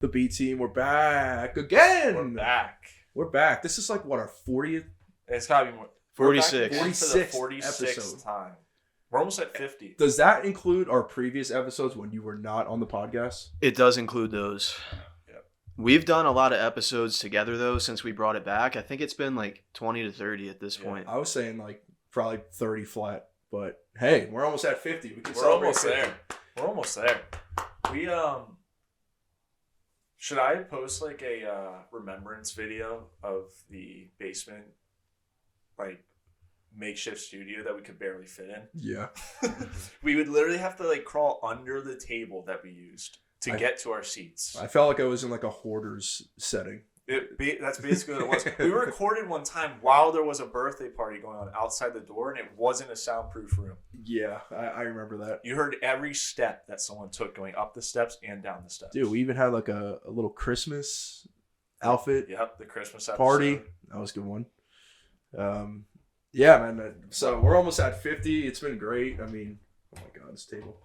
The B team, we're back again. We're back. This is like what, our 40th? It's gotta be more. 46. 46th time. We're almost at 50. Does that include our previous episodes when you were not on the podcast? It does include those. Yep. We've done a lot of episodes together though since we brought it back. I think it's been like 20 to 30 at this point. I was saying like probably 30 flat, but hey, we're almost at 50. We're almost there. We're almost there. We should I post like a remembrance video of the basement, like makeshift studio that we could barely fit in? Yeah. We would literally have to like crawl under the table that we used to get to our seats. I felt like I was in like a hoarder's setting. That's basically what it was. We recorded one time while there was a birthday party going on outside the door, and it wasn't a soundproof room. Yeah, I remember that. You heard every step that someone took going up the steps and down the steps. Dude, we even had like a little Christmas outfit. Yep, the Christmas episode. Party. That was a good one. Yeah, man. So we're almost at 50. It's been great. I mean, oh my God, this table.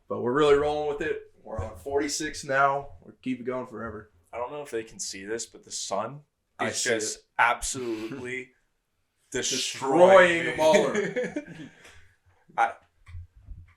But we're really rolling with it. We're on 46 now. We'll keep it going forever. I don't know if they can see this, but the sun is see just absolutely destroying Muller.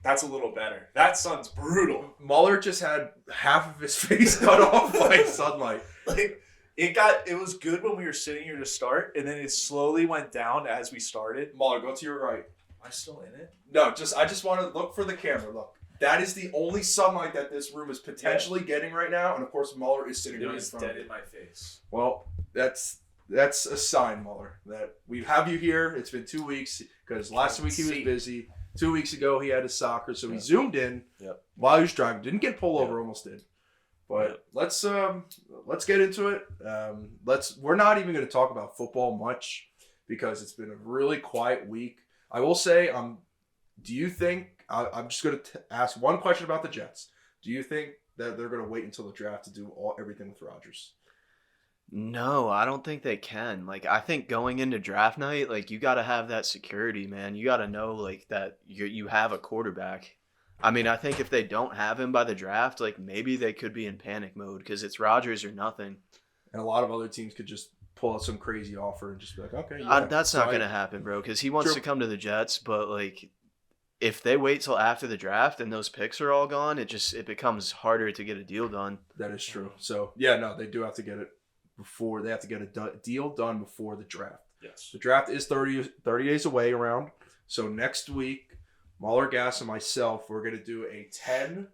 That's a little better. That sun's brutal. Muller just had half of his face cut off by sunlight. Like it was good when we were sitting here to start, and then it slowly went down as we started. Muller, go to your right. Am I still in it? No, I just want to look for the camera. Look. That is the only sunlight that this room is potentially getting right now, and of course Muller is sitting right in front of dead it. in my face. Well, that's a sign, Muller, that we have you here. It's been 2 weeks because last week he was busy. 2 weeks ago he had his soccer, so he zoomed in while he was driving. Didn't get pulled over, almost did. But let's get into it. We're not even going to talk about football much because it's been a really quiet week. I will say, do you think? I'm just going to ask one question about the Jets. Do you think that they're going to wait until the draft to do everything with Rodgers? No, I don't think they can. Like, I think going into draft night, like, you got to have that security, man. You got to know, like, that you have a quarterback. I mean, I think if they don't have him by the draft, like, maybe they could be in panic mode because it's Rodgers or nothing. And a lot of other teams could just pull out some crazy offer and just be like, okay. That's not going to happen, bro, because he wants to come to the Jets, but, like, if they wait till after the draft and those picks are all gone, it becomes harder to get a deal done. That is true. So, yeah, no, they do have to get it before. They have to get a deal done before the draft. Yes. The draft is 30 days away around. So, next week, Muller, Gass, and myself, we're going to do a 10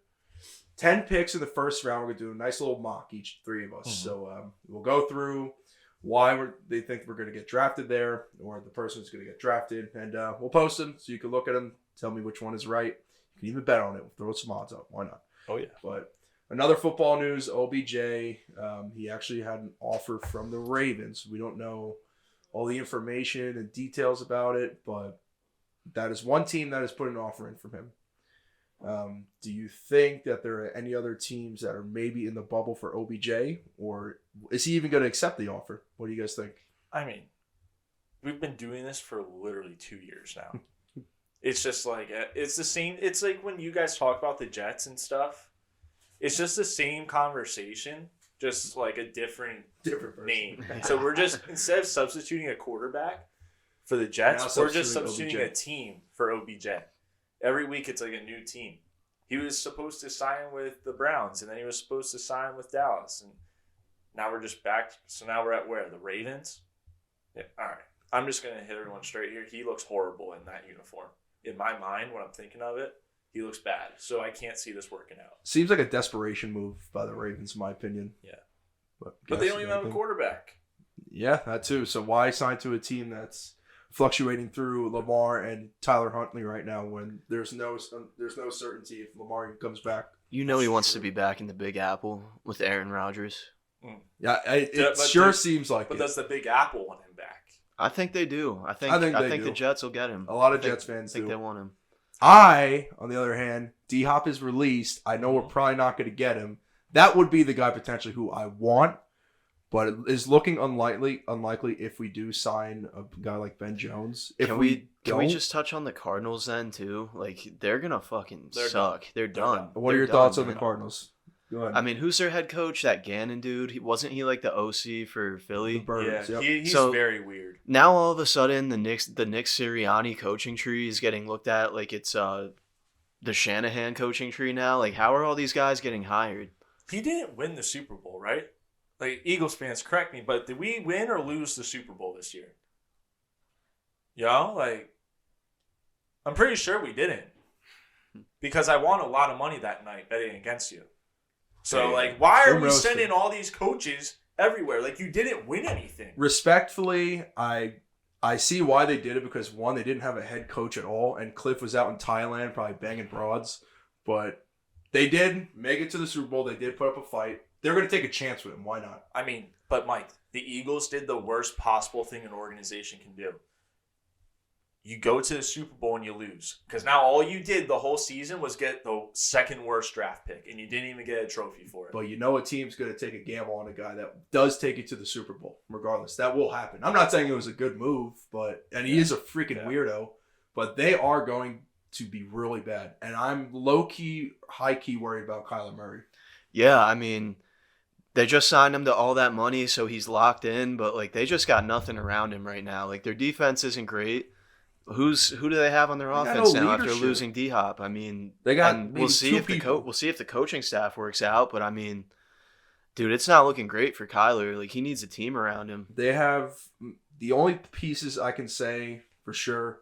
picks in the first round. We're going to do a nice little mock, each three of us. Mm-hmm. So, we'll go through why they think we're going to get drafted there or the person who's going to get drafted. And we'll post them so you can look at them. Tell me which one is right. You can even bet on it. Throw some odds up. Why not? Oh, yeah. But another football news, OBJ, he actually had an offer from the Ravens. We don't know all the information and details about it, but that is one team that has put an offer in from him. Do you think that there are any other teams that are maybe in the bubble for OBJ, or is he even going to accept the offer? What do you guys think? I mean, we've been doing this for literally 2 years now. It's just like, it's the same. It's like when you guys talk about the Jets and stuff. It's just the same conversation, just like a different name. So we're just, instead of substituting a quarterback for the Jets, we're just substituting a team for OBJ. Every week it's like a new team. He was supposed to sign with the Browns, and then he was supposed to sign with Dallas. And now we're just back. So now we're at where? The Ravens? Yeah, all right. I'm just going to hit everyone straight here. He looks horrible in that uniform. In my mind, when I'm thinking of it, he looks bad. So I can't see this working out. Seems like a desperation move by the Ravens, in my opinion. Yeah. But they don't even have a quarterback. Yeah, that too. So why sign to a team that's fluctuating through Lamar and Tyler Huntley right now when there's no certainty if Lamar comes back? You know he wants to be back in the Big Apple with Aaron Rodgers. Mm. Yeah, it sure seems like it. But does the Big Apple want him back? I think they do. I think the Jets will get him. A lot of Jets fans think they want him. On the other hand, D-Hop is released. I know we're probably not going to get him. That would be the guy potentially who I want, but it is looking unlikely if we do sign a guy like Ben Jones. Can we just touch on the Cardinals then too? Like, they're gonna fucking suck. They're done. What are your thoughts on the Cardinals? Go ahead. I mean, who's their head coach? That Gannon dude. Wasn't he like the OC for Philly? The Birds, yeah, yep. he's So- very weird. Now all of a sudden, the Nick Sirianni coaching tree is getting looked at like it's the Shanahan coaching tree now. Like, how are all these guys getting hired? He didn't win the Super Bowl, right? Like, Eagles fans, correct me, but did we win or lose the Super Bowl this year? Like, I'm pretty sure we didn't. Because I won a lot of money that night betting against you. So, like, why are we sending all these coaches everywhere? Like, you didn't win anything. Respectfully, I see why they did it because, one, they didn't have a head coach at all, and Cliff was out in Thailand probably banging broads. But they did make it to the Super Bowl. They did put up a fight. They're going to take a chance with him. Why not? I mean, but Mike, the Eagles did the worst possible thing an organization can do. You go to the Super Bowl and you lose. Because now all you did the whole season was get the second worst draft pick. And you didn't even get a trophy for it. But you know a team's going to take a gamble on a guy that does take you to the Super Bowl, regardless. That will happen. I'm not saying it was a good move, and he is a freaking weirdo, but they are going to be really bad. And I'm low-key, high-key worried about Kyler Murray. Yeah, I mean, they just signed him to all that money, so he's locked in. But like, they just got nothing around him right now. Like, their defense isn't great. Who do they have on their offense now after losing D-Hop? I mean, they got we'll see if the coaching staff works out. But I mean, dude, it's not looking great for Kyler. Like, he needs a team around him. They have the only pieces I can say for sure.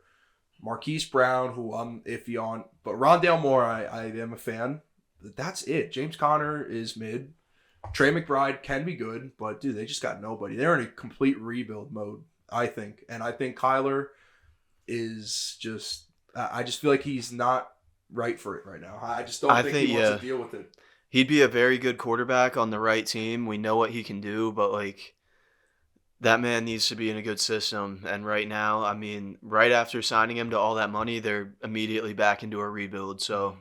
Marquise Brown, who I'm iffy on, but Rondale Moore, I am a fan. That's it. James Conner is mid. Trey McBride can be good, but dude, they just got nobody. They're in a complete rebuild mode, I think, and I think Kyler is just. I just feel like he's not right for it right now. I just don't think he wants to deal with it. He'd be a very good quarterback on the right team. We know what he can do, but like, that man needs to be in a good system. And right now, I mean, right after signing him to all that money, they're immediately back into a rebuild. So,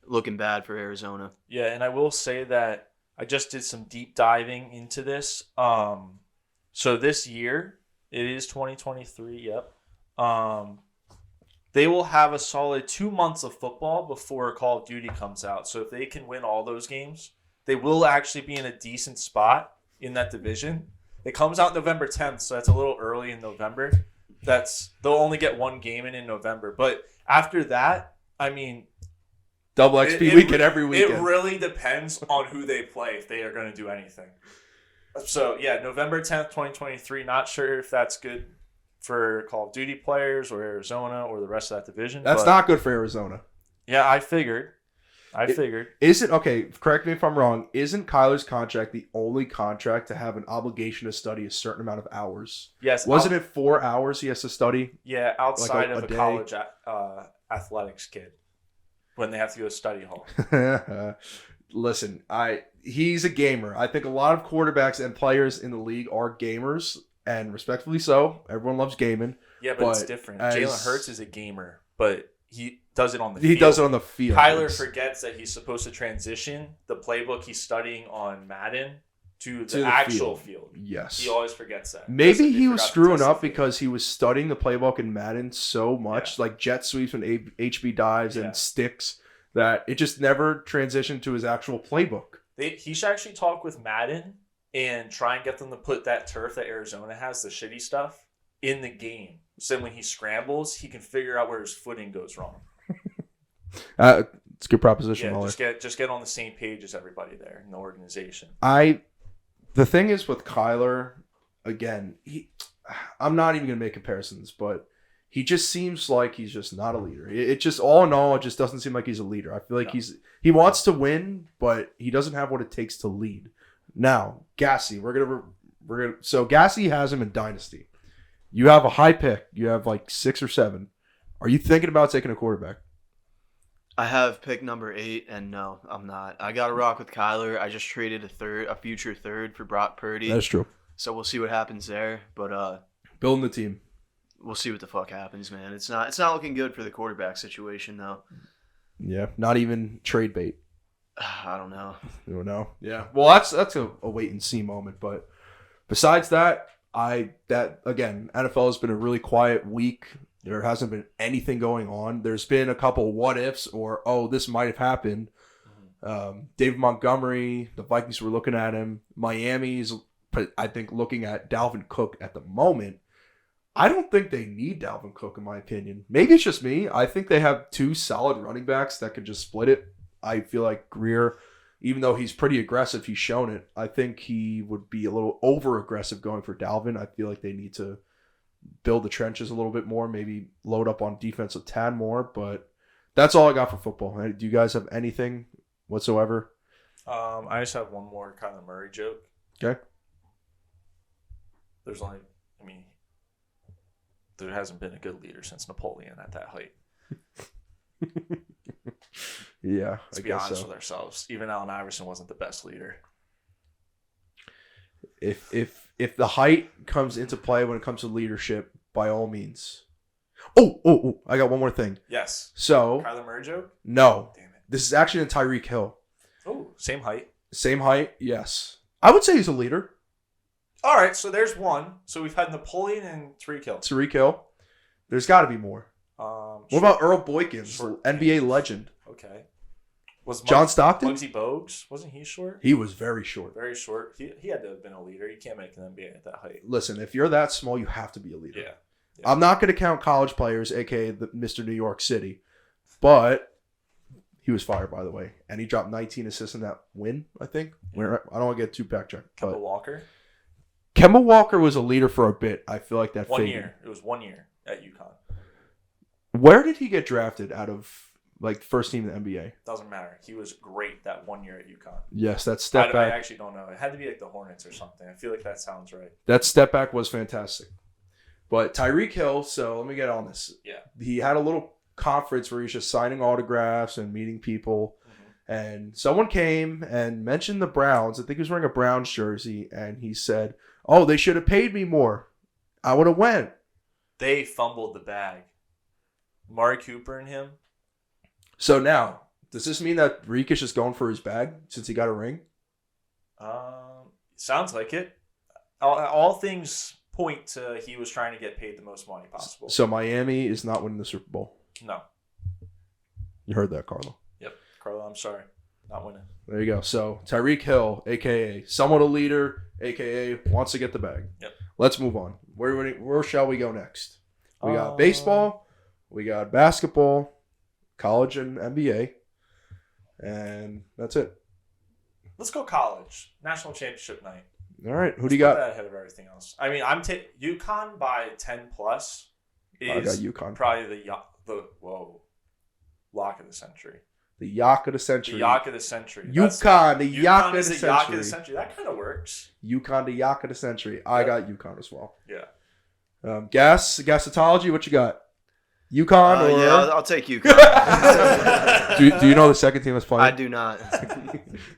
looking bad for Arizona. Yeah, and I will say that I just did some deep diving into this. So this year, it is 2023, yep. They will have a solid 2 months of football before Call of Duty comes out. So if they can win all those games, they will actually be in a decent spot in that division. It comes out November 10th, so that's a little early in November. They'll only get one game in November. But after that, I mean, double XP weekend every weekend. It really depends on who they play if they are going to do anything. So, yeah, November 10th, 2023. Not sure if that's good for Call of Duty players or Arizona or the rest of that division. That's not good for Arizona. Yeah, I figured. Isn't, okay, correct me if I'm wrong, isn't Kyler's contract the only contract to have an obligation to study a certain amount of hours? Yes. Wasn't it 4 hours he has to study? Yeah, outside like of a day? college athletics kid when they have to go to study hall. Listen, he's a gamer. I think a lot of quarterbacks and players in the league are gamers, and respectfully so. Everyone loves gaming. Yeah, but it's different. Jalen Hurts is a gamer, but he does it on the field. He does it on the field. Kyler forgets that he's supposed to transition the playbook he's studying on Madden to the actual field. Yes. He always forgets that. Maybe he was screwing up because he was studying the playbook in Madden so much, like jet sweeps and HB dives and sticks, that it just never transitioned to his actual playbook. He should actually talk with Madden and try and get them to put that turf that Arizona has, the shitty stuff, in the game. So when he scrambles, he can figure out where his footing goes wrong. It's a good proposition, Muller. Just get on the same page as everybody there in the organization. The thing is with Kyler, again, I'm not even going to make comparisons, but he just seems like he's just not a leader. It just, all in all, it just doesn't seem like he's a leader. I feel like he wants to win, but he doesn't have what it takes to lead. Now, Gassy, so Gassy has him in Dynasty. You have a high pick. You have like 6 or 7. Are you thinking about taking a quarterback? I have pick number 8, and no, I'm not. I got to rock with Kyler. I just traded a future third for Brock Purdy. That's true. So we'll see what happens there. But building the team. We'll see what the fuck happens, man. It's not looking good for the quarterback situation, though. Yeah, not even trade bait. I don't know. You don't know. Yeah. Well, that's a wait and see moment. But besides that, again, NFL has been a really quiet week. There hasn't been anything going on. There's been a couple what ifs or, oh, this might have happened. David Montgomery, the Vikings were looking at him. Miami's, I think, looking at Dalvin Cook at the moment. I don't think they need Dalvin Cook, in my opinion. Maybe it's just me. I think they have 2 solid running backs that could just split it. I feel like Greer, even though he's pretty aggressive, he's shown it. I think he would be a little over-aggressive going for Dalvin. I feel like they need to build the trenches a little bit more, maybe load up on defense a tad more, but that's all I got for football. Do you guys have anything whatsoever? I just have one more Kyler Murray joke. Okay. There hasn't been a good leader since Napoleon at that height. Yeah, Let's be honest with ourselves. Even Allen Iverson wasn't the best leader. If the height comes into play when it comes to leadership, by all means. Oh! I got one more thing. Yes. So Kyler Murray joke? No. Damn it. This is actually in Tyreek Hill. Oh, same height. Same height, yes. I would say he's a leader. All right, so there's one. So we've had Napoleon and Tyreek Hill. Tyreek Hill. There's got to be more. What about Earl Boykins, NBA legend? Okay. John Stockton? Muggsy Bogues, wasn't he short? He was very short. Very short. He had to have been a leader. You can't make an NBA at that height. Listen, if you're that small, you have to be a leader. Yeah. I'm not going to count college players, a.k.a. Mr. New York City, but he was fired, by the way. And he dropped 19 assists in that win, I think. I don't want to get too back-checked. Kemba Walker? Kemba Walker was a leader for a bit. I feel like that 1 faded. year. It was 1 year at UConn. Where did he get drafted out of, first team in the NBA? Doesn't matter. He was great that 1 year at UConn. Yes, that step back. I actually don't know. It had to be the Hornets or something. I feel like that sounds right. That step back was fantastic. But Tyreek Hill, so let me get on this. Yeah. He had a little conference where he's just signing autographs and meeting people. Mm-hmm. And someone came and mentioned the Browns. I think he was wearing a Browns jersey. And he said, "Oh, they should have paid me more. I would have went." They fumbled the bag. Amari Cooper and him. So now, does this mean that Reek is just going for his bag since he got a ring? Sounds like it. All things point to he was trying to get paid the most money possible. So Miami is not winning the Super Bowl. No. You heard that, Carlo. Yep. Carlo, I'm sorry. Not winning. There you go. So Tyreek Hill, a.k.a. somewhat a leader, a.k.a. wants to get the bag. Yep. Let's move on. Where shall we go next? We got baseball. We got basketball, college and NBA, and that's it. Let's go college. National championship night. All right. Who do you got? Put that ahead of everything else. I mean, I'm UConn by 10 plus. I got UConn. Probably the lock of the century. The Yak of the century. The Yak of the century. UConn, the Yak of the century. Yak of the century. That kind of works. UConn, the Yak of the century. I got UConn as well. Yeah. Gastroenterology. What you got? UConn or? Yeah, I'll take UConn. do you know the second team that's playing? I do not.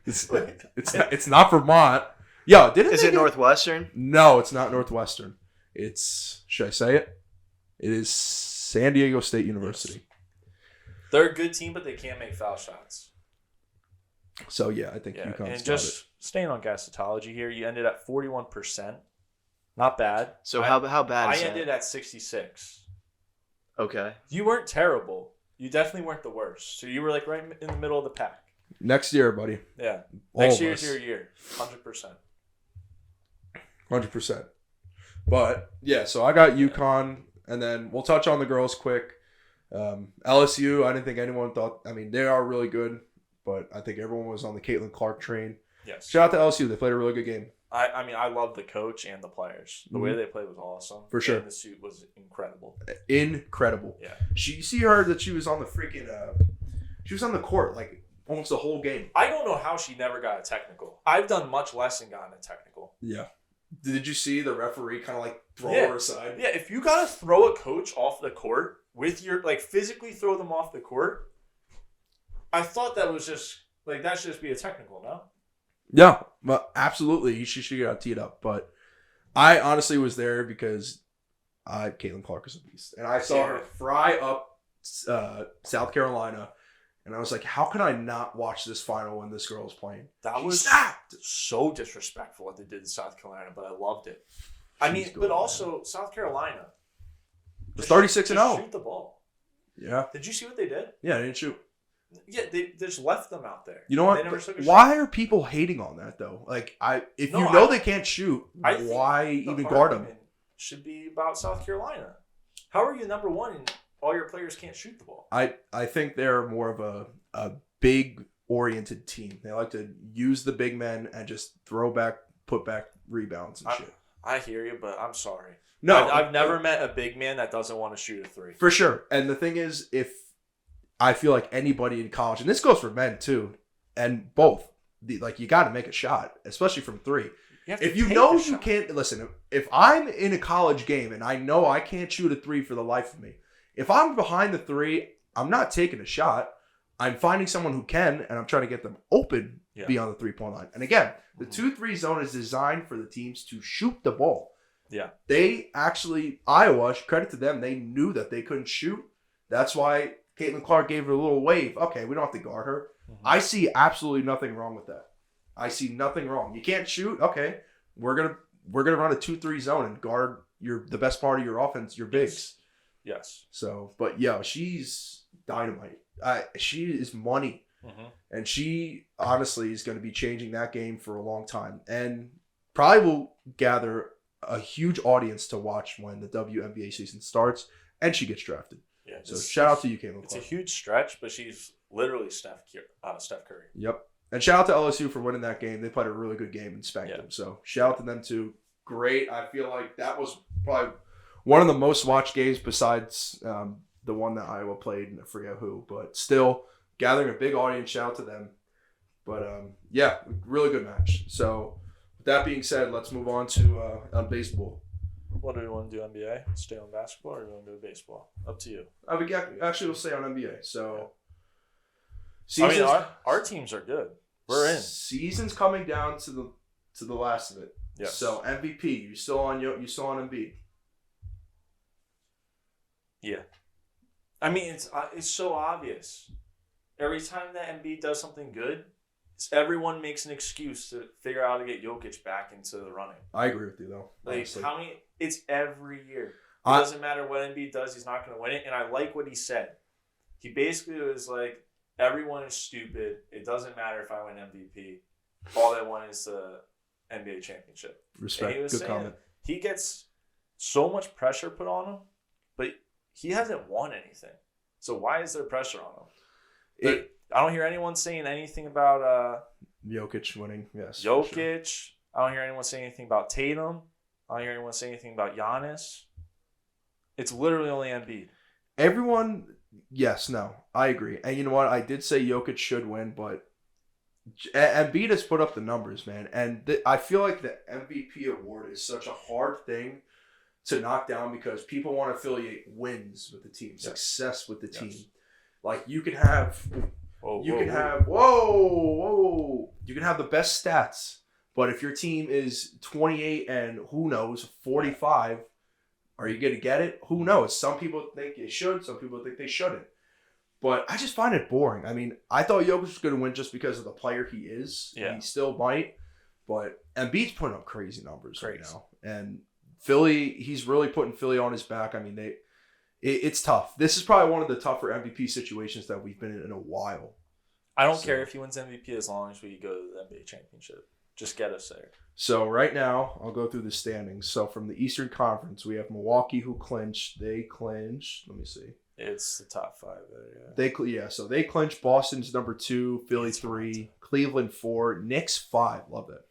it's not Vermont. Yo, Is it Northwestern? No, it's not Northwestern. Should I say it? It is San Diego State University. They're a good team, but they can't make foul shots. So yeah, I think UConn's and just staying on gastroenterology here, you ended at 41%. Not bad. So how bad is that? I ended at 66. Okay. You weren't terrible. You definitely weren't the worst. So you were right in the middle of the pack. Next year, buddy. Yeah. Next year's your year. 100%. 100%. But yeah, so I got UConn, and then we'll touch on the girls quick. LSU, I didn't think anyone thought. I mean, they are really good, but I think everyone was on the Caitlin Clark train. Yes. Shout out to LSU. They played a really good game. I mean, I love the coach and the players. The way they played was awesome. For sure. And the suit was incredible. Incredible. Yeah. You see her that she was on the freaking. She was on the court almost the whole game. I don't know how she never got a technical. I've done much less and gotten a technical. Yeah. Did you see the referee kind of throw her aside? Yeah, if you gotta throw a coach off the court with your physically throw them off the court, I thought that was just that should just be a technical, no? Yeah, but absolutely, she should get teed up. But I honestly was there because Caitlin Clark is a beast, and I saw her fry up South Carolina. And I was like, how can I not watch this final when this girl is playing? That was so disrespectful what they did to South Carolina, but I loved it. Also South Carolina. It's 36-0. Shoot the ball. Yeah. Did you see what they did? Yeah, they didn't shoot. Yeah, they just left them out there. You know what? They never took a Why shot. are people hating on that though? Like, if No, you know they can't shoot, I think why the even guard them? argument should be about South Carolina. How are you number one and all your players can't shoot the ball? I think they're more of a big oriented team. They like to use the big men and just put back rebounds and shit. I hear you, but I'm sorry. No, I've never met a big man that doesn't want to shoot a three. For sure. And the thing is, if I feel like anybody in college, and this goes for men too, and both, you got to make a shot, especially from three. If you know you can't, listen, if I'm in a college game and I know I can't shoot a three for the life of me, if I'm behind the three, I'm not taking a shot. I'm finding someone who can, and I'm trying to get them open beyond the 3-point line. And again, the 2-3 zone is designed for the teams to shoot the ball. Yeah. They actually, Iowa, credit to them, they knew that they couldn't shoot. That's why Caitlin Clark gave her a little wave. Okay, we don't have to guard her. Mm-hmm. I see absolutely nothing wrong with that. I see nothing wrong. You can't shoot? Okay. We're gonna run a 2-3 zone and guard the best part of your offense, your bigs. Yes. So, but she's dynamite. She is money. Mm-hmm. And she honestly is going to be changing that game for a long time. And probably will gather a huge audience to watch when the WNBA season starts and she gets drafted. Yeah. So shout out to you, Caitlin Clark. It's a huge stretch, but she's literally Steph Curry. Yep. And shout out to LSU for winning that game. They played a really good game and spanked them. So shout out to them too. Great. I feel like that was probably one of the most watched games besides the one that Iowa played, and I forget who, but still gathering a big audience. Shout out to them. But really good match. So with that being said, let's move on to baseball. What do we want to do? NBA? Stay on basketball, or do we want to do baseball? Up to you. Actually, we'll stay on NBA. So, our teams are good. We're in. Season's coming down to the last of it. Yes. So MVP, you still on Embiid? Yeah. I mean, it's so obvious. Every time that Embiid does something good, everyone makes an excuse to figure out how to get Jokic back into the running. I agree with you though. Honestly. It's every year. It doesn't matter what Embiid does, he's not going to win it. And I like what he said. He basically was like, everyone is stupid. It doesn't matter if I win MVP. All they want is the NBA championship. Respect. Good comment. He gets so much pressure put on him, but he hasn't won anything. So why is there pressure on him? I don't hear anyone saying anything about Jokic winning. Yes. Jokic. Sure. I don't hear anyone saying anything about Tatum. I don't hear anyone saying anything about Giannis. It's literally only Embiid. Everyone, yes, no, I agree. And you know what? I did say Jokic should win, but Embiid has put up the numbers, man. And I feel like the MVP award is such a hard thing to knock down because people want to affiliate wins with the team, success with the team. Like you can have, you can have the best stats, but if your team is 28 and who knows 45, are you going to get it? Who knows? Some people think they should, some people think they shouldn't. But I just find it boring. I mean, I thought Jokic was going to win just because of the player he is. Yeah. He still might, but Embiid's putting up crazy numbers right now, and Philly, he's really putting Philly on his back. I mean, it's tough. This is probably one of the tougher MVP situations that we've been in a while. I don't care if he wins MVP as long as we go to the NBA championship. Just get us there. So right now, I'll go through the standings. So from the Eastern Conference, we have Milwaukee who clinched. They clinched. Let me see. It's the top 5 there, yeah. So they clinched. Boston's number 2, Philly 3, Cleveland 4, Knicks 5. Love that.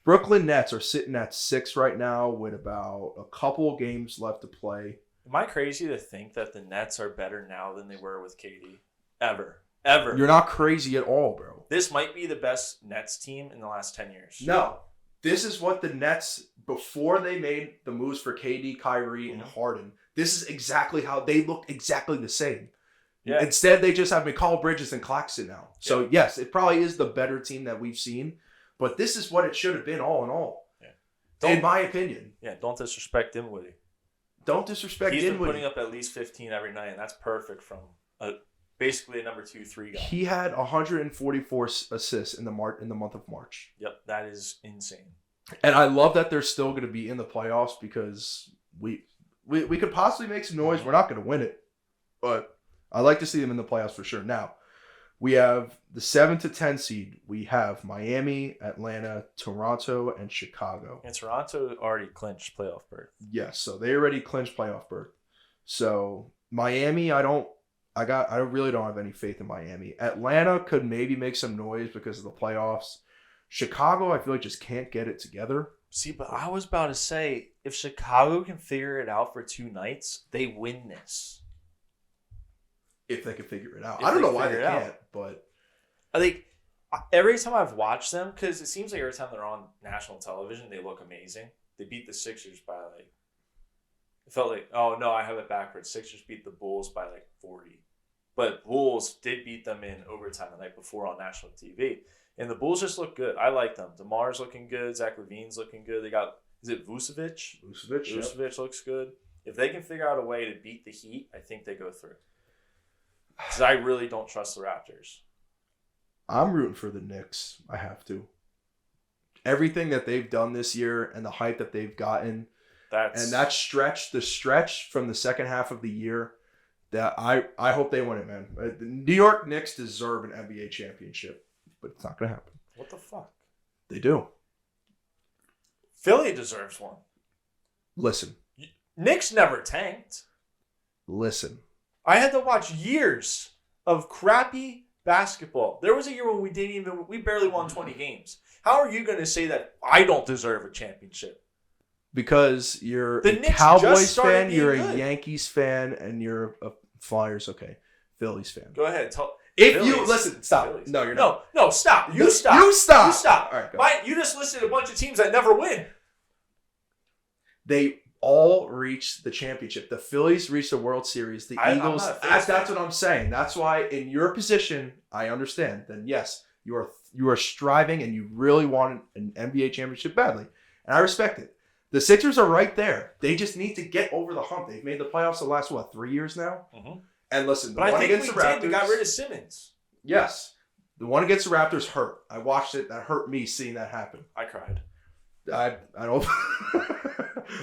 Brooklyn Nets are sitting at 6 right now with about a couple games left to play. Am I crazy to think that the Nets are better now than they were with KD? Ever. You're not crazy at all, bro. This might be the best Nets team in the last 10 years. No. This is what the Nets, before they made the moves for KD, Kyrie, and Harden, this is exactly how they look exactly the same. Yeah. Instead, they just have McCall, Bridges, and Claxton now. So, yes, it probably is the better team that we've seen. But this is what it should have been all in all. Yeah. In my opinion. Yeah, don't disrespect Dinwiddie. Don't disrespect Dinwiddie. He's been putting up at least 15 every night, and that's perfect from basically a number 2-3 guy. He had 144 assists in the month of March. Yep, that is insane. And I love that they're still going to be in the playoffs because we could possibly make some noise. We're not going to win it, but I like to see them in the playoffs for sure. Now, We have the 7 to 10 seed. We have Miami, Atlanta, Toronto, and Chicago. And Toronto already clinched playoff berth. Yes, so they already clinched playoff berth. So Miami, I really don't have any faith in Miami. Atlanta could maybe make some noise because of the playoffs. Chicago, I feel like just can't get it together. See, but I was about to say, if Chicago can figure it out for 2 nights, they win this. If they can figure it out. If I don't they know why figure they it out. can't, but I think every time I've watched them, because it seems like every time they're on national television, they look amazing. They beat the Sixers by like, it felt like, oh no, I have it backwards. Sixers beat the Bulls by like 40. But Bulls did beat them in overtime the night before on national TV. And the Bulls just look good. I like them. DeMar's looking good. Zach LaVine's looking good. They got, is it Vucevic? Vucevic looks good. If they can figure out a way to beat the Heat, I think they go through. Because I really don't trust the Raptors. I'm rooting for the Knicks. I have to. Everything that they've done this year and the hype that they've gotten, the stretch from the second half of the year, that I hope they win it, man. The New York Knicks deserve an NBA championship, but it's not going to happen. What the fuck? They do. Philly deserves one. Listen. Knicks never tanked. Listen. I had to watch years of crappy basketball. There was a year when we barely won 20 games. How are you going to say that I don't deserve a championship? Because you're the a Knicks Cowboys fan, you're good. a Yankees fan, and you're a Flyers, Phillies fan. Go ahead. Stop. Phillies. No, you're not. No, stop. You stop. You stop. You stop. All right, you just listed a bunch of teams that never win. They all reached the championship. The Phillies reached the World Series. The Eagles. That's what I'm saying. That's why, in your position, I understand. Then yes, you are striving, and you really want an NBA championship badly, and I respect it. The Sixers are right there. They just need to get over the hump. They've made the playoffs the last 3 years now. Mm-hmm. And listen, but I think we got rid of Simmons. Yes, the one against the Raptors hurt. I watched it. That hurt me seeing that happen. I cried. I don't.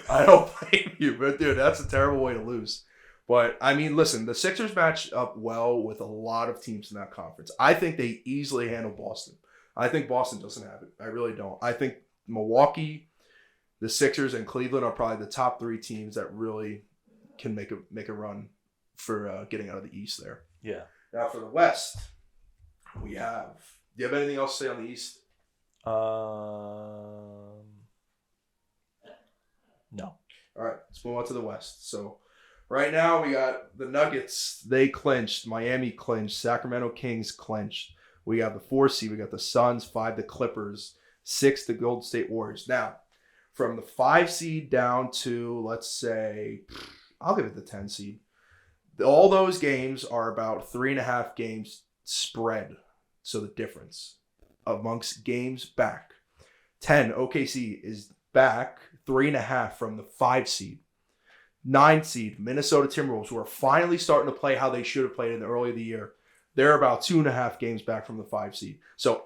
I don't blame you, but dude, that's a terrible way to lose. But I mean, listen, the Sixers match up well with a lot of teams in that conference. I think they easily handle Boston. I think Boston doesn't have it. I really don't. I think Milwaukee, the Sixers, and Cleveland are probably the top 3 teams that really can make a run for getting out of the East there. Yeah. Now for the West, we have. Do you have anything else to say on the East? No. All right, let's move on to the West. So right now we got the Nuggets. They clinched. Miami clinched. Sacramento Kings clinched. We got the 4 seed. We got the Suns. 5 the Clippers. 6 the Golden State Warriors. Now, from the 5 seed down to, let's say, I'll give it the 10 seed. All those games are about 3.5 games spread. So the difference amongst games back. 10, OKC is back 3.5 from the 5 seed. 9 seed, Minnesota Timberwolves, who are finally starting to play how they should have played in the early of the year. They're about 2.5 games back from the 5 seed. So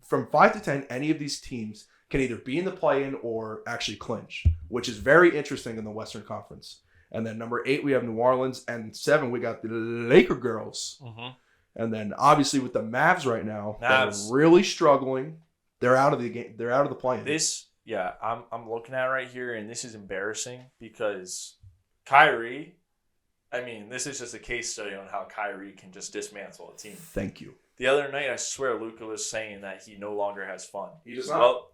from 5 to 10, any of these teams can either be in the play-in or actually clinch, which is very interesting in the Western Conference. And then number 8, we have New Orleans, and 7, we got the Laker girls. Mm-hmm. And then obviously with the Mavs right now, they're really struggling. They're out of the game. They're out of the play-in. I'm looking at it right here, and this is embarrassing because Kyrie. I mean, this is just a case study on how Kyrie can just dismantle a team. Thank you. The other night, I swear Luka was saying that he no longer has fun. He does not. Well,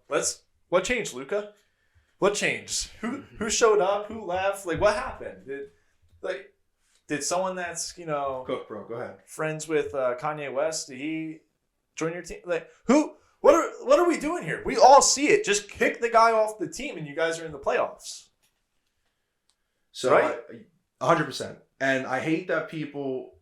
what changed, Luka? What changed? Who showed up? Who left? Like, what happened? Did someone that's Cook, bro, go ahead. Friends with Kanye West? Did he join your team? Like, who? What are we doing here? We all see it. Just kick the guy off the team, and you guys are in the playoffs. So, right? 100%. And I hate that people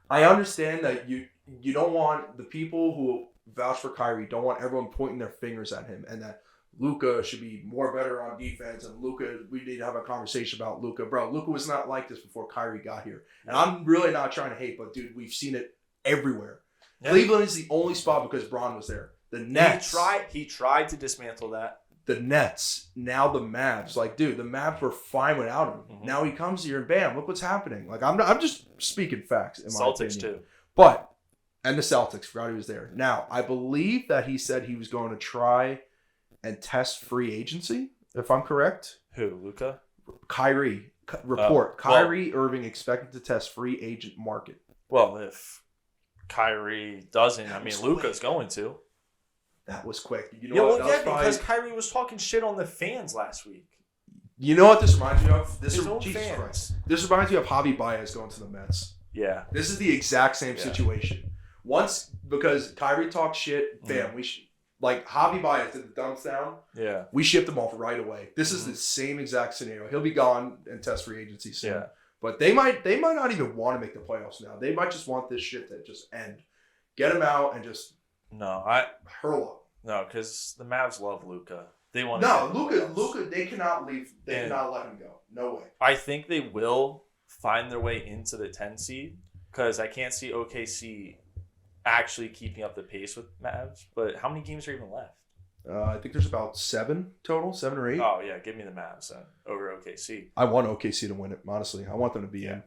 I understand that you don't want the people who vouch for Kyrie don't want everyone pointing their fingers at him and that Luka should be better on defense and Luka, we need to have a conversation about Luka. Bro, Luka was not like this before Kyrie got here. And I'm really not trying to hate, but dude, we've seen it everywhere. Yeah. Cleveland is the only spot because Braun was there. The Nets. He tried to dismantle that. the Nets, now the Mavs. Like, dude, the Mavs were fine without him. Mm-hmm. Now he comes here and bam, look what's happening. Like, I'm just speaking facts. In my Celtics opinion. too. But, and the Celtics, forgot he was there. Now, I believe that he said he was going to try and test free agency, if I'm correct. Who, Luka? Kyrie. Report. Kyrie Irving expected to test free agent market. Well, if Kyrie doesn't, I mean, Luka's going to. That was quick. You know what? Yeah, because Kyrie was talking shit on the fans last week. You know what this reminds me of? His own fans. This reminds me of Javi Baez going to the Mets. Yeah. This is the exact same situation. Once, because Kyrie talked shit, bam, like Javi Baez did the thumbs down. Yeah. We shipped him off right away. This is the same exact scenario. He'll be gone and test free agency soon. Yeah. But they might not even want to make the playoffs now. They might just want this shit to just end. Get him out and just hurl up. No, because the Mavs love Luka. They want Luka, they cannot leave. They cannot let him go. No way. I think they will find their way into the 10 seed because I can't see OKC actually keeping up the pace with Mavs. But how many games are even left? I think there's about 7 total, 7 or 8. Oh, yeah. Give me the Mavs then over OKC. I want OKC to win it, honestly. I want them to be in.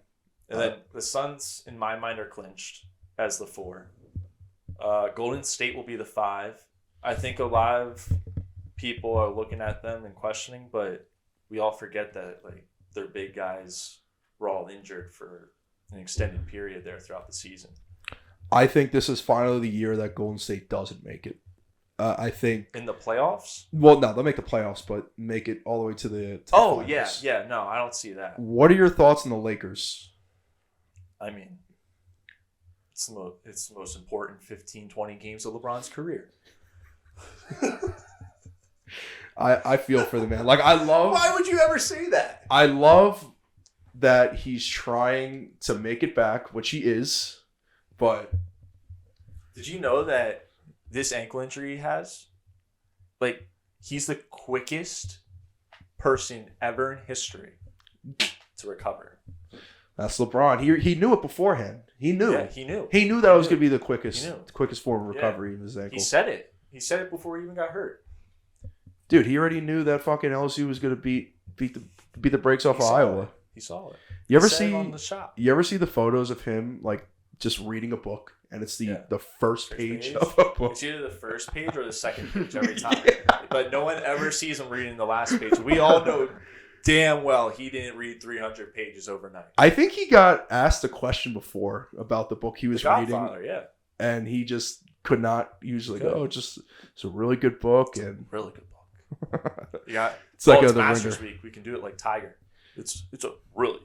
And then the Suns, in my mind, are clinched as the 4. Golden State will be the 5. I think a lot of people are looking at them and questioning, but we all forget that like their big guys were all injured for an extended period there throughout the season. I think this is finally the year that Golden State doesn't make it. I think in the playoffs. Well, no, they'll make the playoffs, but make it all the way to the. Finals. Yeah. No, I don't see that. What are your thoughts on the Lakers? I mean, it's the most important 15, 20 games of LeBron's career. I feel for the man. Like I love. Why would you ever say that? I love that he's trying to make it back, which he is. But did you know that this ankle injury he has, like, he's the quickest person ever in history to recover? That's LeBron. He knew it beforehand. He knew. Yeah, he knew. He knew that it was going to be the quickest form of recovery in his ankle. He said it. He said it before he even got hurt. Dude, he already knew that fucking LSU was going to beat the brakes off of Iowa. He saw it. You ever see the photos of him like just reading a book, and it's the first page of a book? It's either the first page or the second page every time. But no one ever sees him reading the last page. We all know damn well he didn't read 300 pages overnight. I think he got asked a question before about the book he was reading. Yeah. And he just could not usually go, it's a really good book. And really good book. Yeah. It's like it's Masters Week. We can do it like Tiger. It's a really,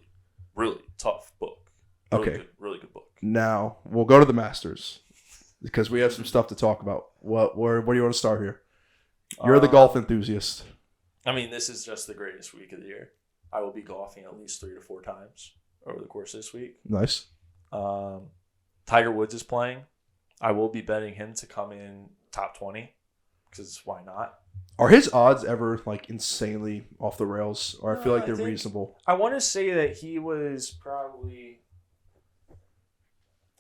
really tough book. Really good book. Now, we'll go to the Masters because we have some stuff to talk about. Where do you want to start here? You're the golf enthusiast. I mean, this is just the greatest week of the year. I will be golfing at least 3 to 4 times over the course of this week. Nice. Tiger Woods is playing. I will be betting him to come in top 20 because why not? Are his odds ever like insanely off the rails, or I feel like they're reasonable? I want to say that he was probably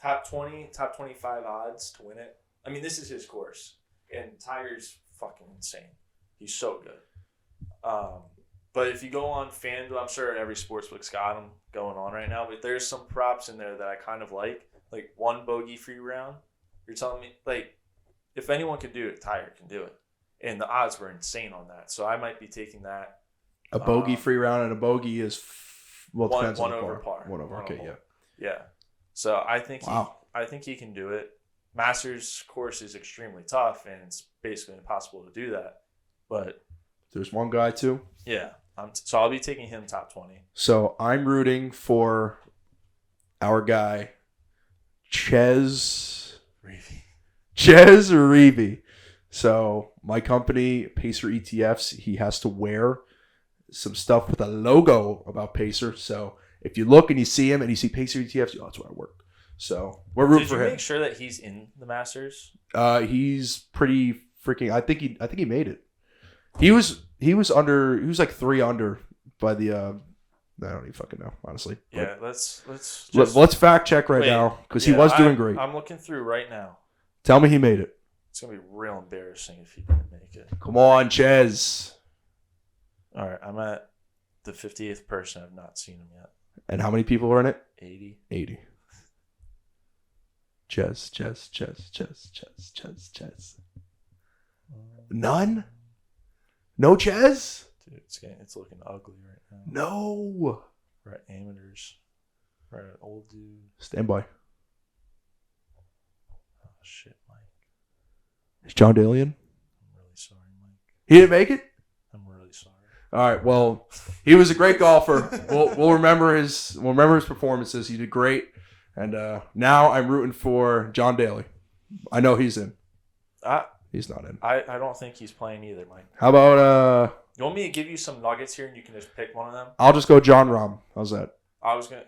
top 20, top 25 odds to win it. I mean, this is his course, and Tiger's fucking insane. He's so good. But if you go on FanDuel, I'm sure every sportsbook's got them going on right now, but there's some props in there that I kind of like 1 bogey free round. You're telling me, like, if anyone can do it, Tiger can do it. And the odds were insane on that. So I might be taking that. A bogey free round and a bogey is, depends on one over par. 1 over, okay, yeah. Yeah. So I think he can do it. Masters course is extremely tough, and it's basically impossible to do that. But there's one guy, too. Yeah. So I'll be taking him top 20. So I'm rooting for our guy, Ches Reavie. So my company, Pacer ETFs, he has to wear some stuff with a logo about Pacer. So if you look and you see him and you see Pacer ETFs, that's where I work. So we're rooting for him. Did you make sure that he's in the Masters? He's pretty freaking. I think he made it. He was like 3 under by the. I don't even fucking know, honestly. Yeah, let's fact check now because he was doing great. I'm looking through right now. Tell me he made it. It's going to be real embarrassing if he didn't make it. Come on, Ches. All right, I'm at the 58th person. I've not seen him yet. And how many people are in it? 80. 80. Ches. None? No Ches? Dude, it's looking ugly right now. No. We're at amateurs. We're at an old dude. Stand by. Oh, shit, Mike. Is John Daly in? I'm really sorry, Mike. He didn't make it? I'm really sorry. All right. Well, he was a great golfer. We'll remember his performances. He did great. And now I'm rooting for John Daly. I know he's in. He's not in. I don't think he's playing either, Mike. How about You want me to give you some nuggets here and you can just pick one of them? I'll just go John Rahm. How's that?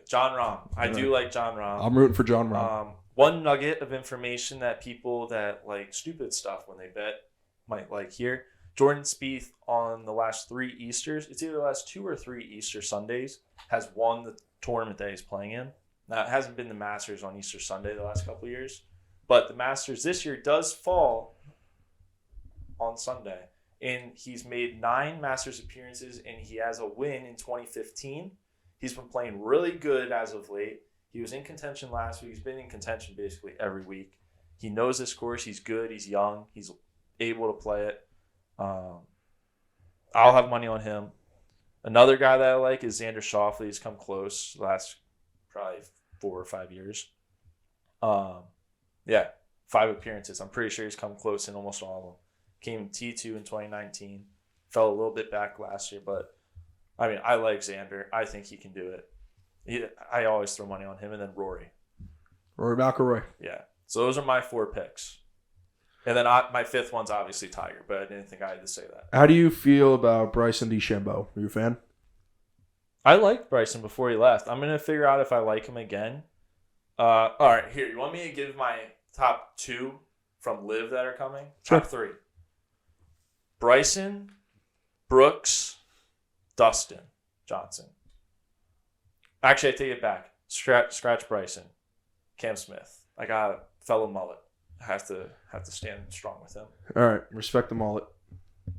John Rahm. I do like John Rahm. I'm rooting for John Rahm. One nugget of information that people that like stupid stuff when they bet might like here. Jordan Spieth on the last 3 Easters, it's either the last 2 or 3 Easter Sundays, has won the tournament that he's playing in. Now, it hasn't been the Masters on Easter Sunday the last couple of years, but the Masters this year does fall on Sunday. And he's made 9 Masters appearances, and he has a win in 2015. He's been playing really good as of late. He was in contention last week. He's been in contention basically every week. He knows this course. He's good. He's young. He's able to play it. I'll have money on him. Another guy that I like is Xander Schauffele. He's come close the last probably 4 or 5 years. 5 appearances. I'm pretty sure he's come close in almost all of them. Came T2 in 2019. Fell a little bit back last year, but I mean, I like Xander. I think he can do it. I always throw money on him, and then Rory. Rory McIlroy. Yeah. So those are my 4 picks. And then my 5th one's obviously Tiger, but I didn't think I had to say that. How do you feel about Bryson DeChambeau? Are you a fan? I liked Bryson before he left. I'm going to figure out if I like him again. All right, here. You want me to give my top 2 from Live that are coming? Sure. Top 3. Bryson, Brooks, Dustin Johnson. Actually, I take it back. Scratch Bryson. Cam Smith. I got a fellow mullet. I have to stand strong with him. All right, respect the mullet.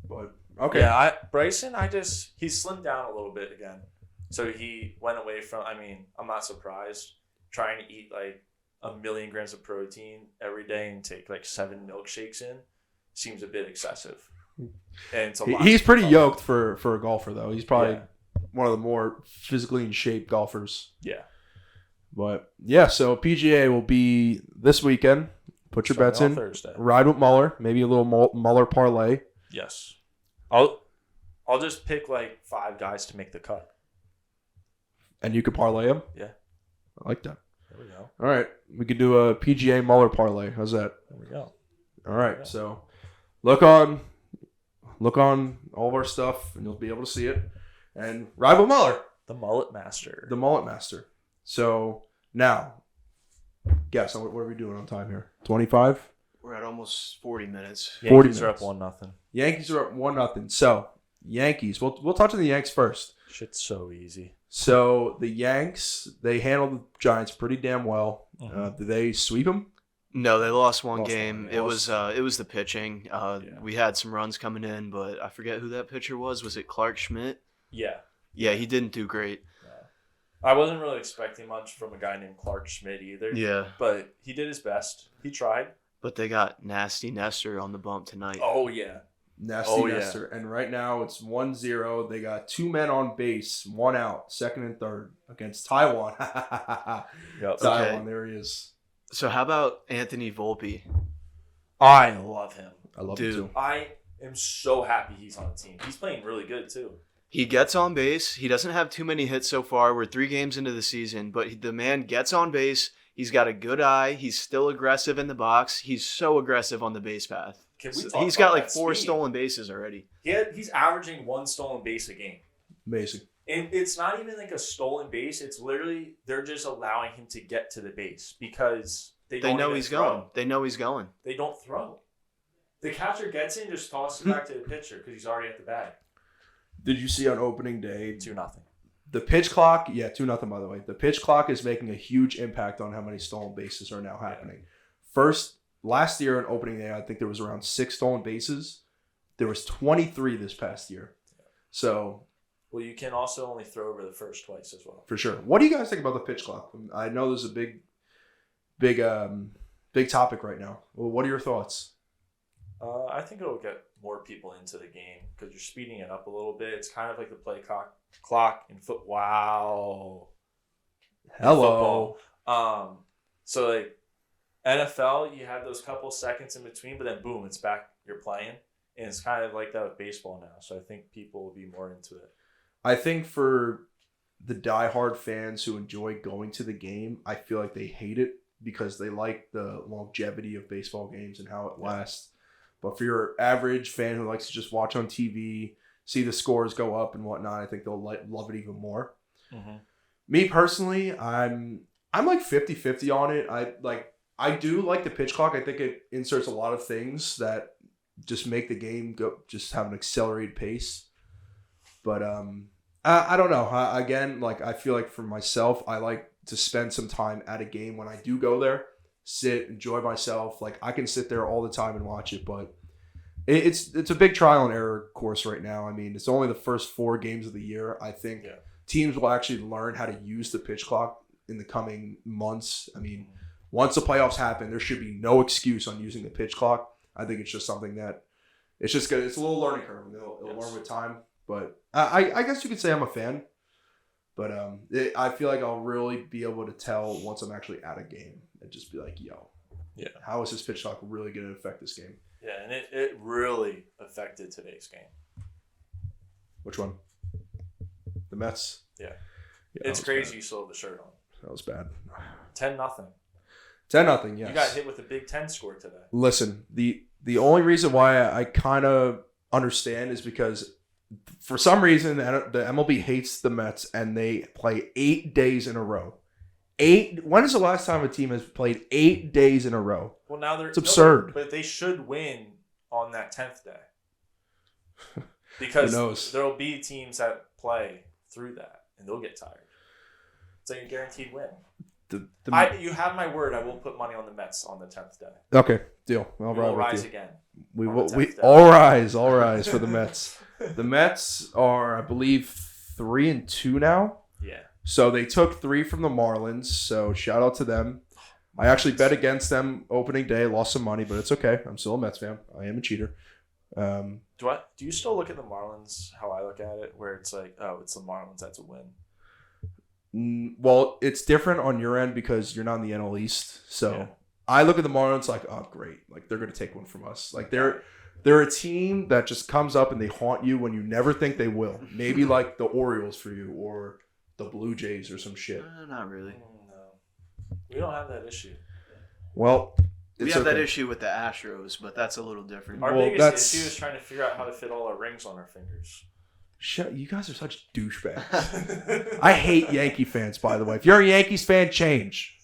But okay. Yeah, Bryson, he's slimmed down a little bit again. So he went away from, I'm not surprised. Trying to eat like 1 million grams of protein every day and take like 7 milkshakes in seems a bit excessive. And it's a lot. He's pretty yoked for a golfer, though. He's probably one of the more physically in shape golfers. Yeah. But yeah, so PGA will be this weekend. Put your bets in. Thursday. Ride with Muller. Maybe a little Muller parlay. Yes. I'll just pick like 5 guys to make the cut. And you could parlay them? Yeah. I like that. There we go. All right. We could do a PGA Muller parlay. How's that? There we go. All right. So look on all of our stuff, and you'll be able to see it. And ride with Muller. The Mullet Master. The Mullet Master. So now, guess what are we doing on time here? 25? We're at almost 40 minutes. Yankees are up 1-0. Yankees are up 1-0. So Yankees. We'll touch on the Yanks first. Shit's so easy. So the Yanks, they handled the Giants pretty damn well. Mm-hmm. Did they sweep them? No, they lost one game. It was the pitching. Yeah. We had some runs coming in, but I forget who that pitcher was. Was it Clark Schmidt? Yeah. Yeah, he didn't do great. I wasn't really expecting much from a guy named Clark Schmidt either. Yeah. But he did his best. He tried. But they got Nasty Nestor on the bump tonight. Oh, yeah. Nasty Nestor. And right now it's 1-0. They got 2 men on base, 1 out, second and third against Taiwan. Yep. Taiwan, Okay. there he is. So how about Anthony Volpe? I love him. I love Dude. him too. I am so happy he's on the team. He's playing really good, too. He gets on base. He doesn't have too many hits so far. We're 3 games into the season, but the man gets on base. He's got a good eye. He's still aggressive in the box. He's so aggressive on the base path. He's got like 4 stolen bases already. He's averaging 1 stolen base a game. Amazing. And it's not even like a stolen base. It's literally they're just allowing him to get to the base because they know he's going. They know he's going. They don't throw. The catcher gets in, just tosses it back to the pitcher because he's already at the bag. Did you see on opening day 2-0. the pitch clock? Yeah, 2-0 by the way. The pitch clock is making a huge impact on how many stolen bases are now happening. First last year on opening day, I think there was around 6 stolen bases. There was 23 this past year. So, well, you can also only throw over the first twice as well. For sure. What do you guys think about the pitch clock? I know there's a big topic right now. Well, what are your thoughts? I think it'll get more people into the game because you're speeding it up a little bit. It's kind of like the play clock in foot. Wow. Hello. So like NFL, you have those couple seconds in between, but then boom, it's back. You're playing, and it's kind of like that with baseball now. So I think people will be more into it. I think for the diehard fans who enjoy going to the game, I feel like they hate it because they like the longevity of baseball games and how it lasts. But for your average fan who likes to just watch on TV, see the scores go up and whatnot, I think they'll love it even more. Mm-hmm. Me personally, I'm like 50-50 on it. I do like the pitch clock. I think it inserts a lot of things that just make the game go, just have an accelerated pace. But I don't know. Again, like I feel like for myself, I like to spend some time at a game when I do go there, sit, enjoy myself. Like I can sit there all the time and watch it, but it's a big trial and error course right now. I mean, it's only the first 4 games of the year. I think teams will actually learn how to use the pitch clock in the coming months. I mean, once the playoffs happen, there should be no excuse on using the pitch clock. I think it's just something that it's just good. It's a little learning curve. It'll learn with time. But I guess you could say I'm a fan. But I feel like I'll really be able to tell once I'm actually at a game and just be like, yo, how is this pitch clock really going to affect this game? Yeah, and it really affected today's game. Which one? The Mets? Yeah it's crazy bad. You still have the shirt on. That was bad. 10-0. 10-0, yes. You got hit with a Big Ten score today. Listen, the only reason why I kind of understand is because for some reason the MLB hates the Mets and they play 8 days in a row. When is the last time a team has played 8 days in a row? Well, now it's absurd. But they should win on that 10th day. Because there'll be teams that play through that and they'll get tired. It's like a guaranteed win. You have my word. I will put money on the Mets on the 10th day. Okay, deal. I'll rise again. We all rise for the Mets. The Mets are, I believe, 3-2 now. Yeah. So they took 3 from the Marlins. So shout out to them. I actually bet against them opening day. Lost some money, but it's okay. I'm still a Mets fan. I am a cheater. Do you still look at the Marlins how I look at it, where it's like, oh, it's the Marlins, that's a win? Well, it's different on your end because you're not in the NL East. So I look at the Marlins like, oh, great. Like, they're going to take one from us. Like, they're a team that just comes up and they haunt you when you never think they will. Maybe like the Orioles for you or the Blue Jays or some shit. Not really. No. We don't have that issue. Well, we have that issue with the Astros, but that's a little different. Our biggest issue is trying to figure out how to fit all our rings on our fingers. Shut! You guys are such douchebags. I hate Yankee fans, by the way. If you're a Yankees fan, change.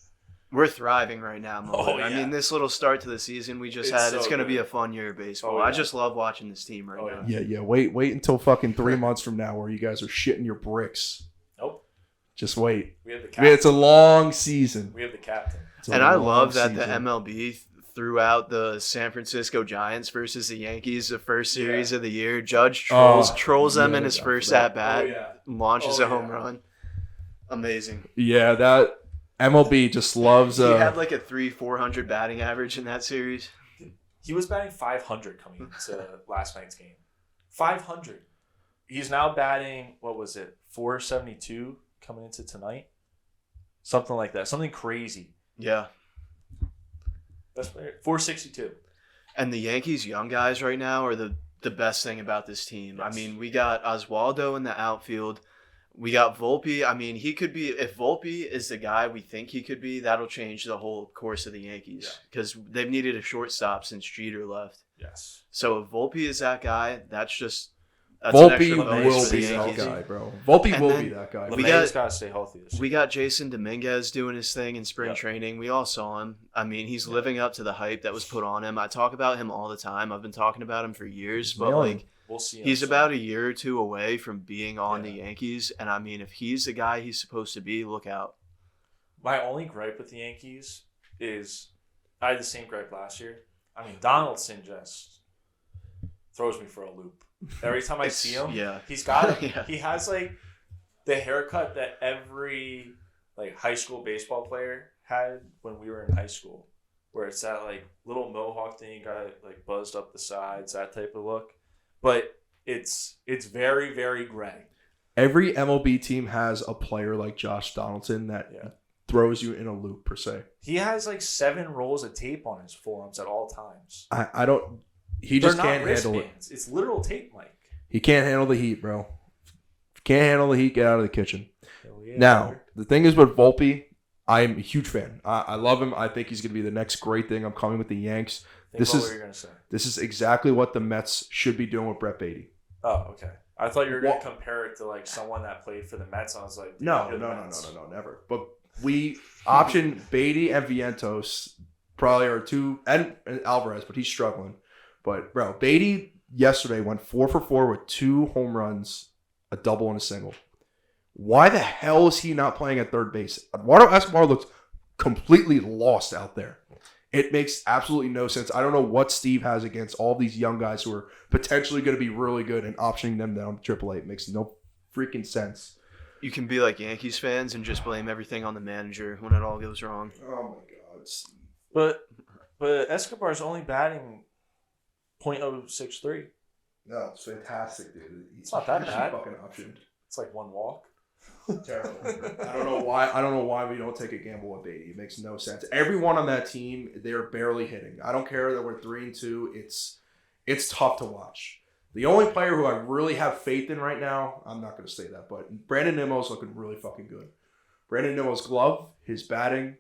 We're thriving right now, Mo. Oh, yeah. I mean, this little start to the season we just had, it's going to be a fun year of baseball. I just love watching this team right now. Yeah. Wait until fucking 3 months from now where you guys are shitting your bricks. Nope. Just wait. We have the captain. It's a long season. We have the captain. And I love that the MLB threw out the San Francisco Giants versus the Yankees the first series of the year. Judge trolls them in his first at-bat, launches a home run. Amazing. Yeah, that MLB just loves... He had like a 300-400 batting average in that series. He was batting 500 coming into last night's game. 500. He's now batting, 472 coming into tonight? Something like that. Something crazy. Yeah. Best player. 462. And the Yankees' young guys right now are the best thing about this team. Yes. I mean, we got Oswaldo in the outfield. We got Volpe. I mean, he could be, if Volpe is the guy we think he could be, that'll change the whole course of the Yankees. Because they've needed a shortstop since Jeter left. Yes. So if Volpe is that guy, that's Volpe will be that guy, bro. Volpe will be that guy. We got to stay healthy. We got Jason Dominguez doing his thing in spring training. We all saw him. I mean, he's living up to the hype that was put on him. I talk about him all the time. I've been talking about him for years, but we'll see. He's about a year or two away from being on the Yankees, and I mean, if he's the guy he's supposed to be, look out. My only gripe with the Yankees is I had the same gripe last year. I mean, Donaldson just throws me for a loop. Every time I see him, he's got he has like the haircut that every like high school baseball player had when we were in high school, where it's that like little mohawk thing, got it like buzzed up the sides, that type of look. But it's very, very gray. Every MLB team has a player like Josh Donaldson that throws you in a loop, per se. He has like 7 rolls of tape on his forearms at all times. I don't... He just can't handle it. It's literal tape, Mike. He can't handle the heat, bro. If you can't handle the heat, get out of the kitchen. Now, the thing is with Volpe, I'm a huge fan. I love him. I think he's going to be the next great thing. I'm coming with the Yanks. This is exactly what the Mets should be doing with Brett Beatty. Oh, okay. I thought you were going to compare it to like someone that played for the Mets. I was like, no, never. But we option Beatty and Vientos probably are two, and Alvarez, but he's struggling. But bro, Beatty yesterday went 4 for 4 with 2 home runs, a double and a single. Why the hell is he not playing at third base? Eduardo Escobar looks completely lost out there. It makes absolutely no sense. I don't know what Steve has against all these young guys who are potentially going to be really good and optioning them down to AAA. It makes no freaking sense. You can be like Yankees fans and just blame everything on the manager when it all goes wrong. Oh my God. But Escobar's only batting .063. No, it's fantastic, dude. It's not that bad. Fucking optioned. It's like 1 walk. Terrible. I don't know why we don't take a gamble with Beatty. It makes no sense. Everyone on that team, they're barely hitting. I don't care that we're 3-2. It's tough to watch. The only player who I really have faith in right now, I'm not going to say that, but Brandon Nimmo's looking really fucking good. Brandon Nimmo's glove, his batting,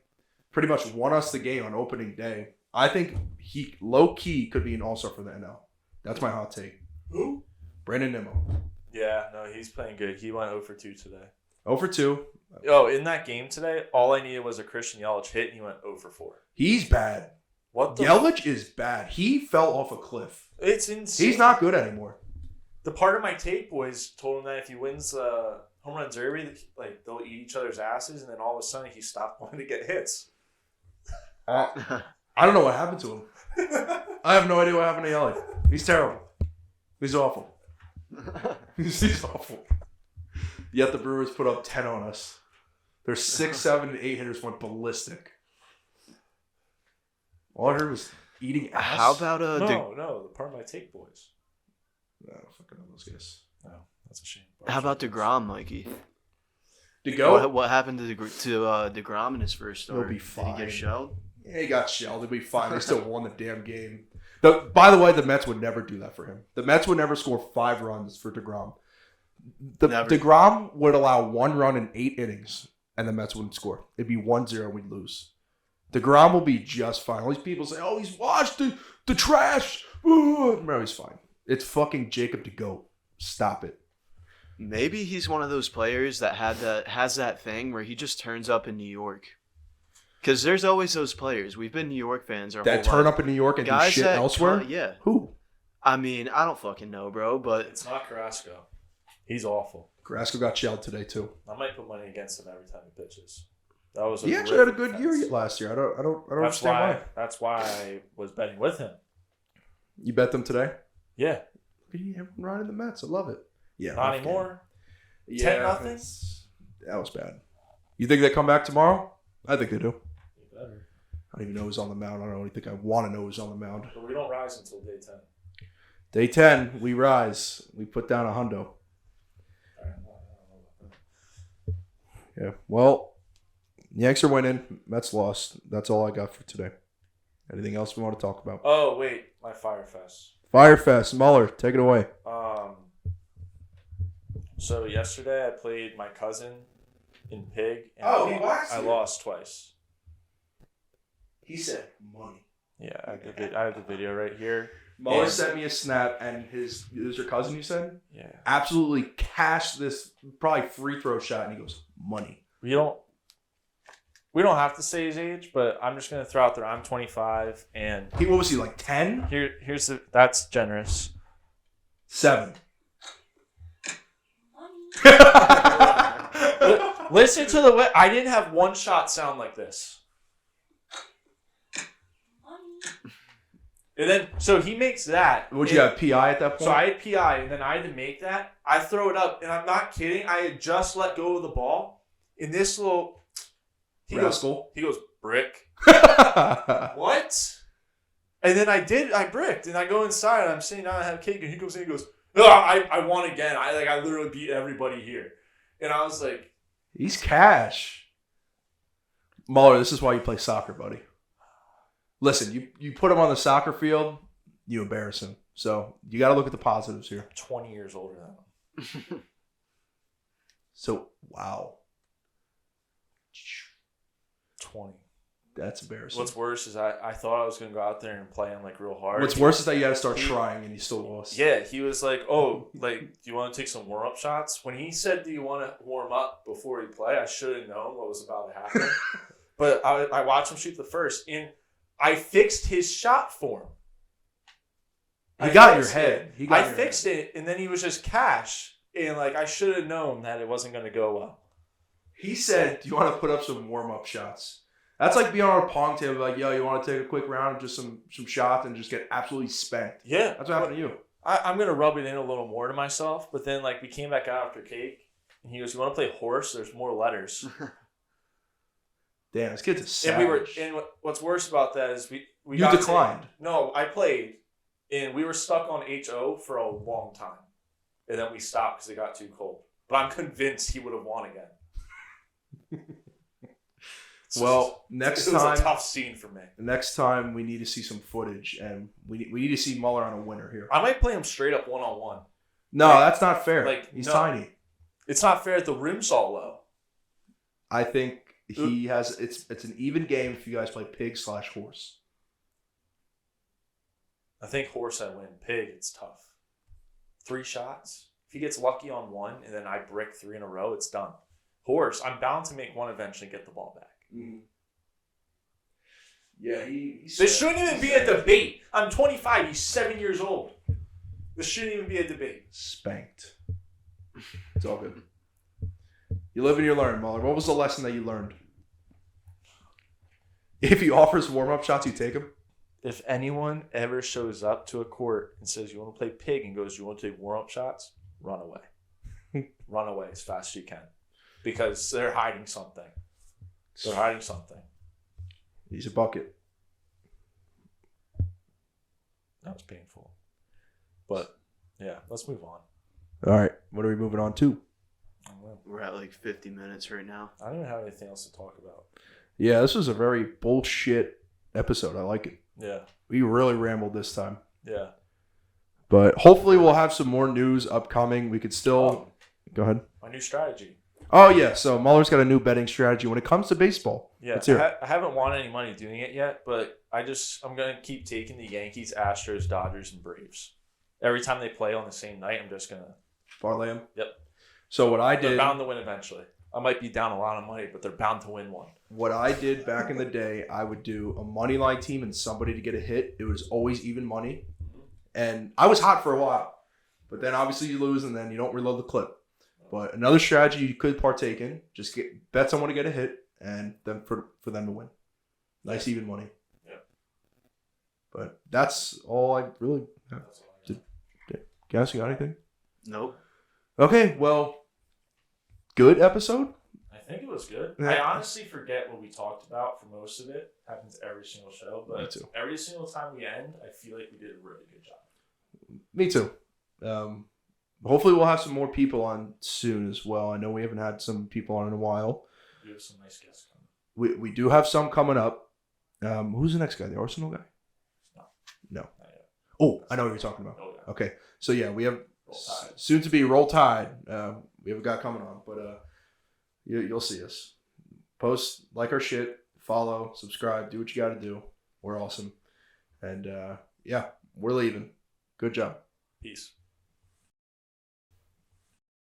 pretty much won us the game on opening day. I think he low-key could be an all-star for the NL. That's my hot take. Who? Brandon Nimmo. Yeah, no, he's playing good. He went 0 for 2 today. 0 for 2. Oh, in that game today, all I needed was a Christian Yelich hit, and he went 0 for 4. He's bad. What the Yelich is bad. He fell off a cliff. It's insane. He's not good anymore. The part of my tape boys told him that if he wins the home run derby, like they'll eat each other's asses, and then all of a sudden he stopped wanting to get hits. I don't know what happened to him. I have no idea what happened to Yelich. He's terrible. He's awful. He's awful. Yet the Brewers put up 10 on us. Their 6, 7, and 8 hitters went ballistic. All I heard was eating ass. How about No, the part of my take boys. No, fucking know those guys. No, that's a shame. How about DeGrom, Mikey? What happened to DeGrom in his first start? He'll be fine. Did he get shelled? Yeah, he got shelled. He'll be fine. They still won the damn game. By the way, the Mets would never do that for him. The Mets would never score 5 runs for DeGrom. DeGrom would allow 1 run in 8 innings, and the Mets wouldn't score. It'd be 1-0, we'd lose. DeGrom will be just fine. All these people say, oh, he's washed the trash. No, he's fine. It's fucking Jacob DeGoat. Stop it. Maybe he's one of those players that has that thing where he just turns up in New York. Because there's always those players. We've been New York fans. That turn up in New York and do shit elsewhere? Yeah. Who? I mean, I don't fucking know, bro, but... It's not Carrasco. He's awful. Carrasco got shelled today, too. I might put money against him every time he pitches. That was he actually had a good year last year. I don't understand why. That's why I was betting with him. You bet them today? Yeah. Everyone riding the Mets. I love it. Yeah. Not anymore. 10-0? That was bad. You think they come back tomorrow? I think they do. You better. I don't even know who's on the mound. I don't really think I want to know who's on the mound. But we don't rise until day 10. Day 10, we rise. We put down a hundo. Yeah. Well, Yanks are winning. Mets lost. That's all I got for today. Anything else we want to talk about? Oh, wait. My Firefest. Firefest. Muller, take it away. So yesterday I played my cousin in Pig. And I lost twice. He said money. Yeah, I have the video right here. Muller sent me a snap, and it was your cousin, you said? Yeah. Absolutely cashed this probably free throw shot, and he goes, money. We don't have to say his age, but I'm just gonna throw out there. I'm 25, and what was he, like 10? That's generous. 7. Listen to the way I didn't have one shot sound like this. And then, so he makes that. Would you have PI at that point? So I had PI, and then I had to make that. I throw it up, and I'm not kidding. I had just let go of the ball. In this little... He goes, brick. What? And then I bricked, and I go inside, and I'm sitting down, I have cake, and he goes in, and he goes, oh, I won again. I literally beat everybody here. And I was like... He's cash. Muller, this is why you play soccer, buddy. Listen, you put him on the soccer field, you embarrass him. So you got to look at the positives here. 20 years older than him. So, wow. 20. That's embarrassing. What's worse is I thought I was going to go out there and play him like real hard. What's worse is that you got to start trying and you still lost. Yeah, he was like, oh, like, do you want to take some warm-up shots? When he said, do you want to warm up before we play, I should have known what was about to happen. But I watched him shoot the first, and I fixed his shot for him. He got your head. I fixed it, and then he was just cash. And, like, I should have known that it wasn't going to go well. He said, do you want to put up some warm-up shots? That's like being on a pong table, like, yo, you want to take a quick round of just some shots and just get absolutely spanked. Yeah. That's what happened to you. I'm going to rub it in a little more to myself, but then, like, we came back out after cake, and he goes, you want to play horse? There's more letters. Damn, this kid's a savage. And what's worse about that is we You declined. No, I played, and we were stuck on HO for a long time. And then we stopped because it got too cold. But I'm convinced he would have won again. Well, next time... It was a tough scene for me. Next time, we need to see some footage, and we need to see Muller on a winner here. I might play him straight up one-on-one. No, that's not fair. He's no, tiny. It's not fair. The rim's all low. I think he has... It's an even game if you guys play pig/horse. I think horse I win. Pig, it's tough. 3 shots. If he gets lucky on one, and then I brick 3 in a row, it's done. Horse, I'm bound to make one eventually and get the ball back. Mm. Yeah, This shouldn't even be a debate. I'm 25. He's 7 years old. This shouldn't even be a debate. Spanked. It's all good. You live and you learn, Muller. What was the lesson that you learned? If he offers warm-up shots, you take them? If anyone ever shows up to a court and says, you want to play pig, and goes, you want to take warm-up shots, run away. Run away as fast as you can. Because they're hiding something. They're hiding something. He's a bucket. That was painful. But, yeah, let's move on. All right. What are we moving on to? We're at like 50 minutes right now. I don't even have anything else to talk about. Yeah, this was a very bullshit episode. I like it. Yeah. We really rambled this time. Yeah. But hopefully we'll have some more news upcoming. We could still... Go ahead. My new strategy. Oh, yeah. So Muller's got a new betting strategy when it comes to baseball. Yeah. I haven't won any money doing it yet, but I'm going to keep taking the Yankees, Astros, Dodgers, and Braves. Every time they play on the same night, I'm just going to... Parlay them? Yep. So what I did... They're bound to win eventually. I might be down a lot of money, but they're bound to win one. What I did back in the day, I would do a money line team and somebody to get a hit. It was always even money. And I was hot for a while. But then obviously you lose and then you don't reload the clip. But another strategy you could partake in, just bet someone to get a hit and then for them to win. Nice even money. Yeah. But that's all I really have. Guys, you got anything? Nope. Okay, well, good episode. I think it was good. Yeah. I honestly forget what we talked about for most of it. Happens every single show, Me but too. every single time we end, I feel like we did a really good job. Me too. Hopefully we'll have some more people on soon as well. I know we haven't had some people on in a while. We have some nice guests coming. We do have some coming up. Who's the next guy? The Arsenal guy? No. Not yet. Oh, I know what you're talking about. Oh, yeah. Okay. So yeah, we have Roll Tide. soon to be Roll Tide. We have a guy coming on, but you'll see us. Post, like our shit, follow, subscribe, do what you got to do. We're awesome. And yeah, we're leaving. Good job. Peace.